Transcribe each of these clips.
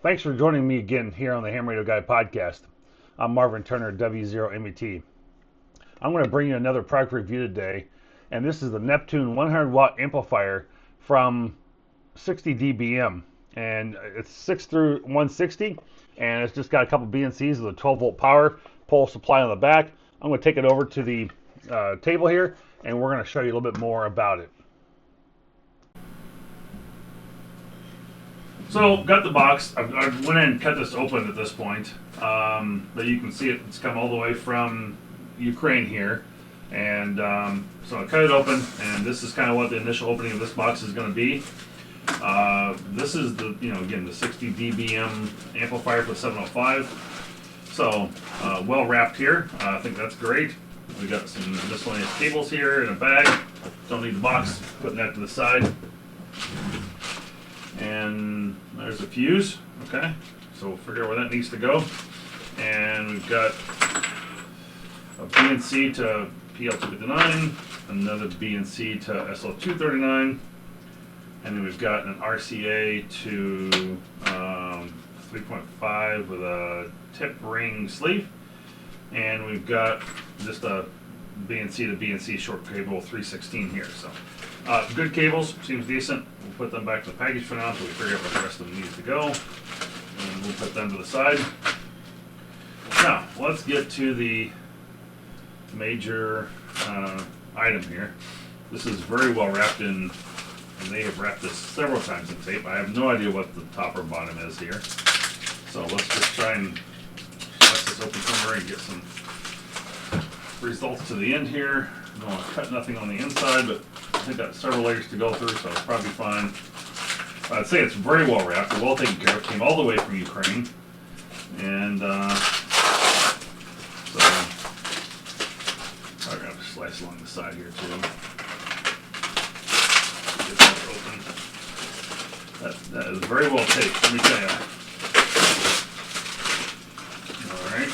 Thanks for joining me again here on the Ham Radio Guy podcast. I'm Marvin Turner, W0MET. I'm going to bring you another product review today, and this is the Neptune 100 watt amplifier from 60 dBm, and it's 6 through 160, and it's just got a couple BNCs with a 12 volt power pole supply on the back. I'm going to take it over to the table here, and we're going to show you a little bit more about it. So, got the box. I went in and cut this open at this point, but you can see it's come all the way from Ukraine here, and so I cut it open, and this is kind of what the initial opening of this box is going to be. This is the, again, the 60 dBm amplifier for 705. So, well wrapped here. I think that's great. We got some miscellaneous cables here in a bag. Don't need the box. Putting that to the side. And there's a fuse, okay, so we'll figure out where that needs to go. And we've got a BNC to PL259, another BNC to SL239, and then we've got an RCA to 3.5 with a tip ring sleeve, and we've got just a BNC to BNC short cable 316 here. So good cables, seems decent. We'll put them back to the package for now until we figure out where the rest of them needs to go. And we'll put them to the side. Now, let's get to the major item here. This is very well wrapped in, and they have wrapped this several times in tape. I have no idea what the top or bottom is here. So let's just try and bust this open somewhere and get some results to the end here. I don't want to cut nothing on the inside, but I've got several layers to go through, so it's probably fine. I'd say it's very well wrapped, well taken care of. Came all the way from Ukraine, and so I'm gonna slice along the side here too. Get that open. That is very well taped. Let me tell you. All right.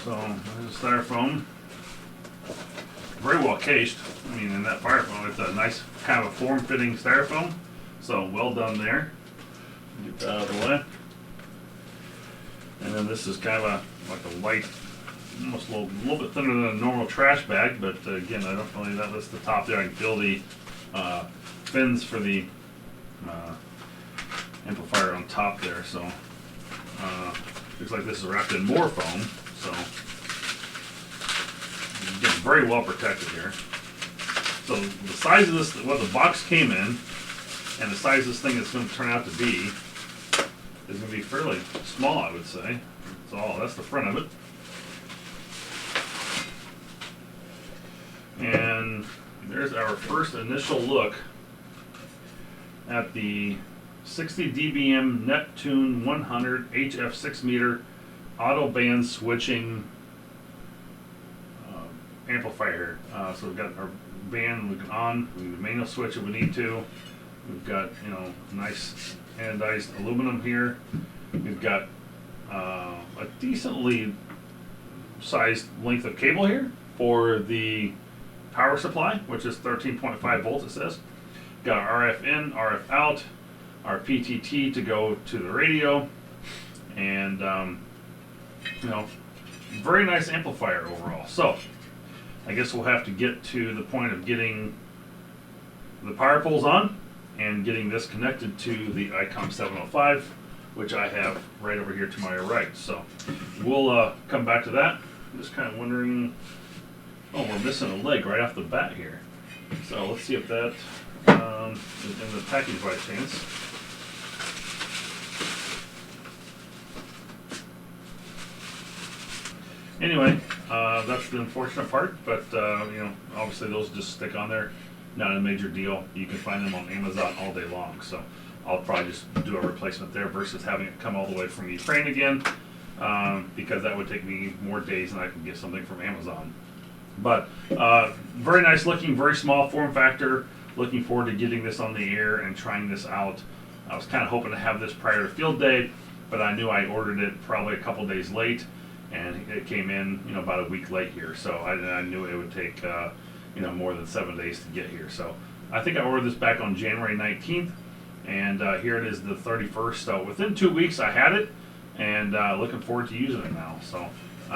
So there's the styrofoam. Very well cased. I mean, in that styrofoam, it's a nice kind of a form-fitting styrofoam. So well done there. Get that out of the way. And then this is kind of like a light, almost a little bit thinner than a normal trash bag. But again, I don't really. That's the top there. I can feel the fins for the amplifier on top there. So looks like this is wrapped in more foam. So again, very well protected here. So the size of this, what the box came in, and the size of this thing is going to turn out to be, is going to be fairly small, I would say. That's the front of it. And there's our first initial look at the 60 dBm Neptune 100 HF 6 meter auto band switching amplifier. So we've got our band we can on, we can manual switch if we need to. We've got nice anodized aluminum here. We've got a decently sized length of cable here for the power supply, which is 13.5 volts. It says. Got our RF in, RF out, our PTT to go to the radio, and very nice amplifier overall. So I guess we'll have to get to the point of getting the power poles on and getting this connected to the Icom 705, which I have right over here to my right. So we'll come back to that. I'm just kind of wondering, we're missing a leg right off the bat here. So let's see if that is in the package by chance. Anyway, that's the unfortunate part, but obviously those just stick on there. Not a major deal. You can find them on Amazon all day long, so I'll probably just do a replacement there versus having it come all the way from Ukraine again, because that would take me more days than I can get something from Amazon. But very nice looking, very small form factor. Looking forward to getting this on the air and trying this out. I was kind of hoping to have this prior to field day, but I knew I ordered it probably a couple days late, and it came in about a week late here. So I knew it would take more than 7 days to get here. So I think I ordered this back on January 19th, And here it is, the 31st. So within 2 weeks, I had it, and looking forward to using it now. So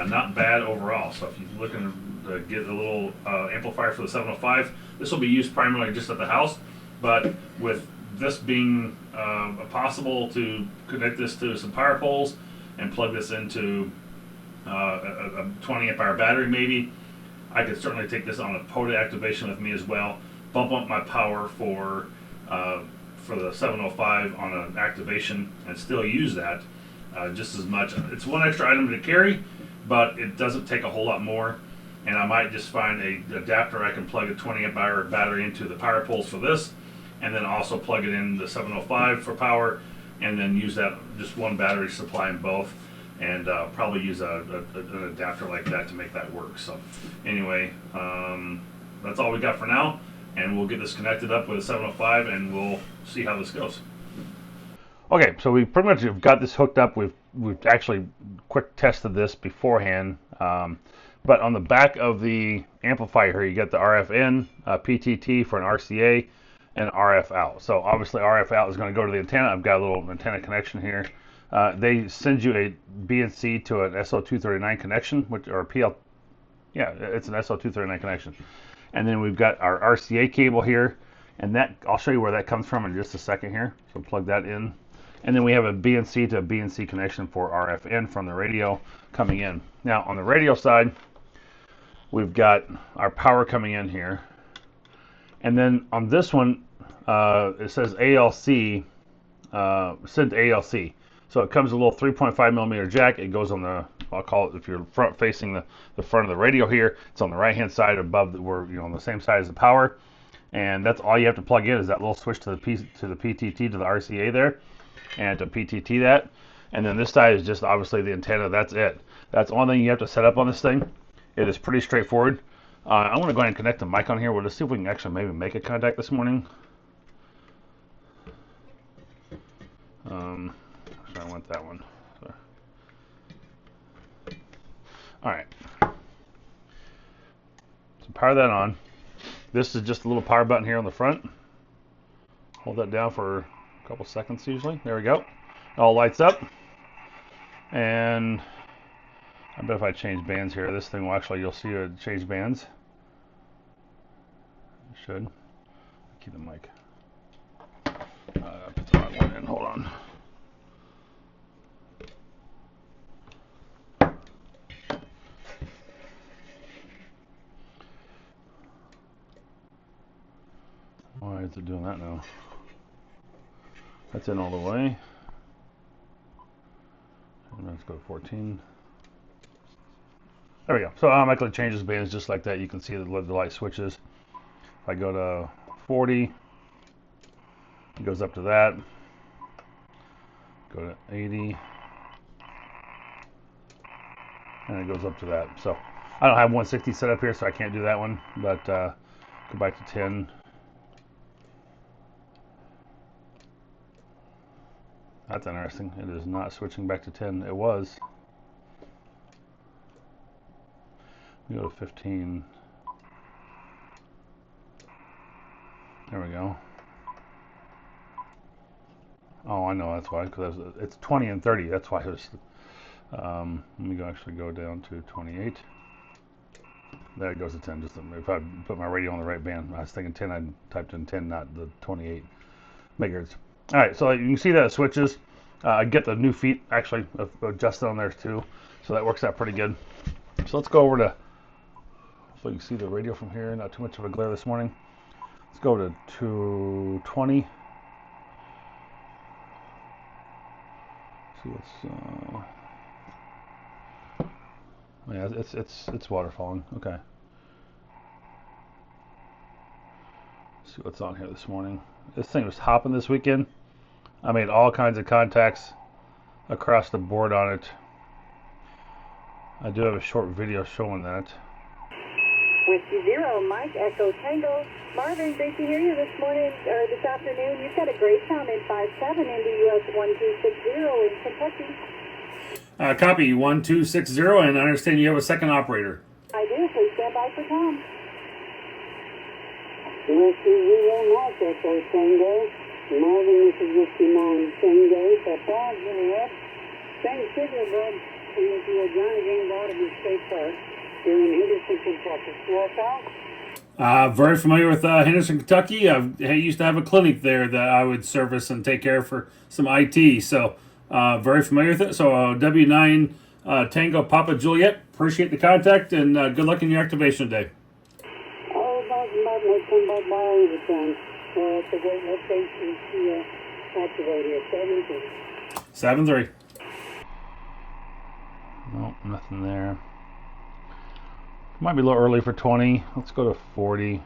not bad overall. So if you're looking to get a little amplifier for the 705, this will be used primarily just at the house. But with this being possible to connect this to some power poles and plug this into a 20 amp hour battery maybe, I could certainly take this on a POTA activation with me as well, bump up my power for the 705 on an activation and still use that just as much. It's one extra item to carry, but it doesn't take a whole lot more. And I might just find a adapter I can plug a 20 amp hour battery into the power poles for this, and then also plug it in the 705 for power, and then use that just one battery supply in both, and probably use an adapter like that to make that work. So anyway, that's all we got for now, and we'll get this connected up with a 705, and we'll see how this goes. Okay, so we pretty much have got this hooked up. We've actually quick tested this beforehand. But on the back of the amplifier here, you get the RF in, PTT for an RCA, and RF out. So obviously RF out is going to go to the antenna. I've got a little antenna connection here. They send you a BNC to an SO239 connection, or PL. Yeah, it's an SO239 connection. And then we've got our RCA cable here, and that I'll show you where that comes from in just a second here. So plug that in. And then we have a BNC to a BNC connection for RF in from the radio coming in. Now on the radio side, we've got our power coming in here. And then on this one, it says ALC, send to ALC. So it comes with a little 3.5 millimeter jack. It goes on the, I'll call it, if you're front facing the front of the radio here, it's on the right hand side above, on the same side as the power. And that's all you have to plug in is that little switch to the PTT to the RCA there, and to PTT that. And then this side is just obviously the antenna. That's it. That's the only thing you have to set up on this thing. It is pretty straightforward. I'm going to go ahead and connect the mic on here. We'll just see if we can actually maybe make a contact this morning. Sorry, I want that one. Sorry. All right. So power that on. This is just a little power button here on the front. Hold that down for a couple seconds usually. There we go. It all lights up. And I bet if I change bands here, this thing will actually, you'll see it change bands. It should. Keep the mic. Put the wrong one in. Hold on. Why is it doing that now? That's in all the way. And let's go to 14. There we go. So automatically changes bands just like that. You can see the light switches. If I go to 40, it goes up to that. Go to 80, and it goes up to that. So I don't have 160 set up here, so I can't do that one. But go back to 10. That's interesting. It is not switching back to 10. It was. We go to 15. There we go. Oh, I know that's why. Because it's 20 and 30. That's why it was. Let me actually go down to 28. There it goes to 10. Just if I put my radio on the right band. I was thinking 10. I typed in 10, not the 28 megahertz. All right, so you can see that it switches. I get the new feet actually adjusted on there too, so that works out pretty good. So let's go over to, so you can see the radio from here. Not too much of a glare this morning. Let's go to 220. See what's. Yeah, it's waterfalling. Okay. Let's see what's on here this morning. This thing was hopping this weekend. I made all kinds of contacts across the board on it. I do have a short video showing that. Whiskey Zero, Mike, Echo Tango. Marvin, great to hear you this morning, or this afternoon. You've got a great sound in 57 into US 1260 in Kentucky. Copy 1260, and I understand you have a second operator. I do. Please stand by for Tom. Whiskey Zero, Mike, Echo Tango. Marvin, this is Whiskey 9 Tango, Papa, Juliet. Same signal, bud. And if you are Johnny Game Automobile State Park, here in Henderson, Kentucky. Yes, Al? Very familiar with Henderson, Kentucky. I used to have a clinic there that I would service and take care of for some IT. So very familiar with it. So W9 Tango Papa Juliet. Appreciate the contact and good luck in your activation today. Oh, Martin, come back by all the time. It's a great location to activate here. 7-3. Nope, nothing there. Might be a little early for 20. Let's go to 40.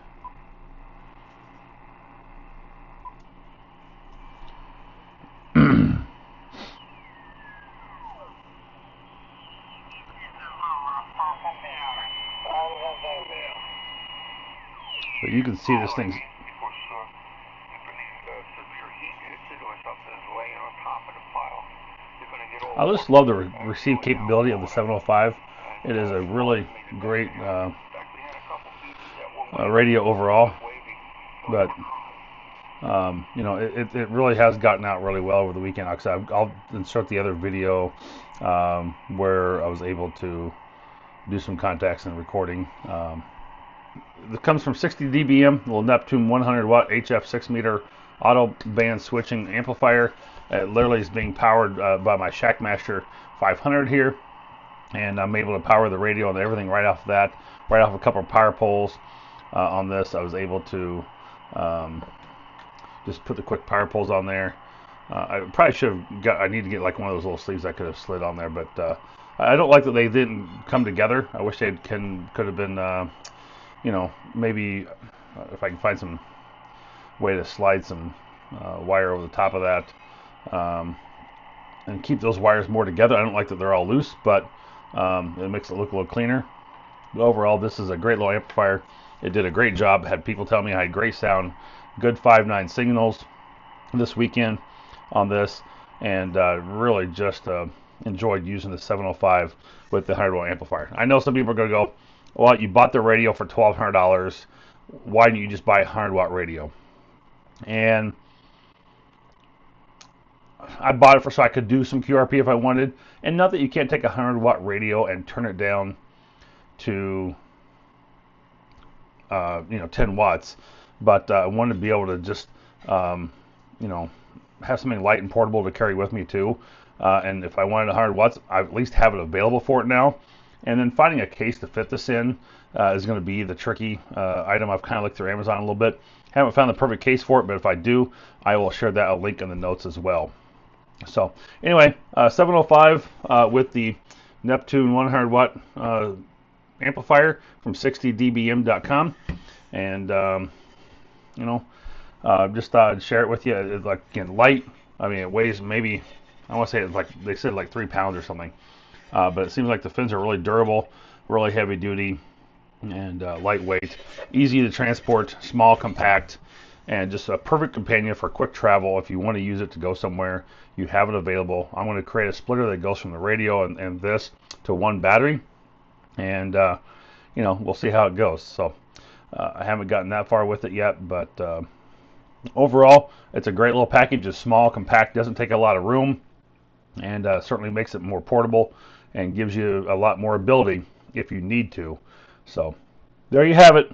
But you can see this thing's. I just love the receive capability of the 705. It is a really great radio overall, but you know, it really has gotten out really well over the weekend. I'll insert the other video where I was able to do some contacts and recording. It comes from 60 dBm, little Neptune 100 watt HF 6 meter auto band switching amplifier. It literally is being powered by my Shackmaster 500 here, and I'm able to power the radio and everything right off that, right off a couple of power poles on this. I was able to just put the quick power poles on there. I probably should have got. I need to get like one of those little sleeves I could have slid on there, but I don't like that they didn't come together. I wish they could have been, you know, maybe if I can find some way to slide some wire over the top of that. And keep those wires more together. I don't like that they're all loose, but it makes it look a little cleaner. But overall, this is a great little amplifier. It did a great job. Had people tell me I had great sound, good 5.9 signals this weekend on this, and really just enjoyed using the 705 with the 100 watt amplifier. I know some people are going to go, well, you bought the radio for $1,200. Why didn't you just buy a 100 watt radio? And I bought it so I could do some QRP if I wanted, and not that you can't take a 100 watt radio and turn it down to 10 watts, but I wanted to be able to just have something light and portable to carry with me too. And if I wanted 100 watts, I at least have it available for it now. And then finding a case to fit this in is going to be the tricky item. I've kind of looked through Amazon a little bit. Haven't found the perfect case for it, but if I do, I will share that a link in the notes as well. So anyway, 705 with the Neptune 100 watt amplifier from 60dbm.com, and just thought I'd share it with you. It's like, again, light. I mean, it weighs maybe, I want to say it's like, they said like 3 pounds or something, but it seems like the fins are really durable, really heavy duty, and lightweight, easy to transport, small, compact, and just a perfect companion for quick travel. If you want to use it to go somewhere, you have it available. I'm going to create a splitter that goes from the radio and this to one battery, and we'll see how it goes. So I haven't gotten that far with it yet, but overall, it's a great little package. It's small, compact, doesn't take a lot of room, and certainly makes it more portable and gives you a lot more ability if you need to. So there you have it,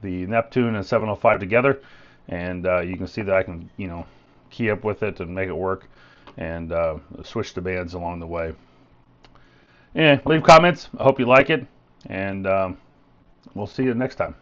the Neptune and 705 together, and you can see that I can key up with it and make it work, and switch the bands along the way. Leave comments. I hope you like it, and we'll see you next time.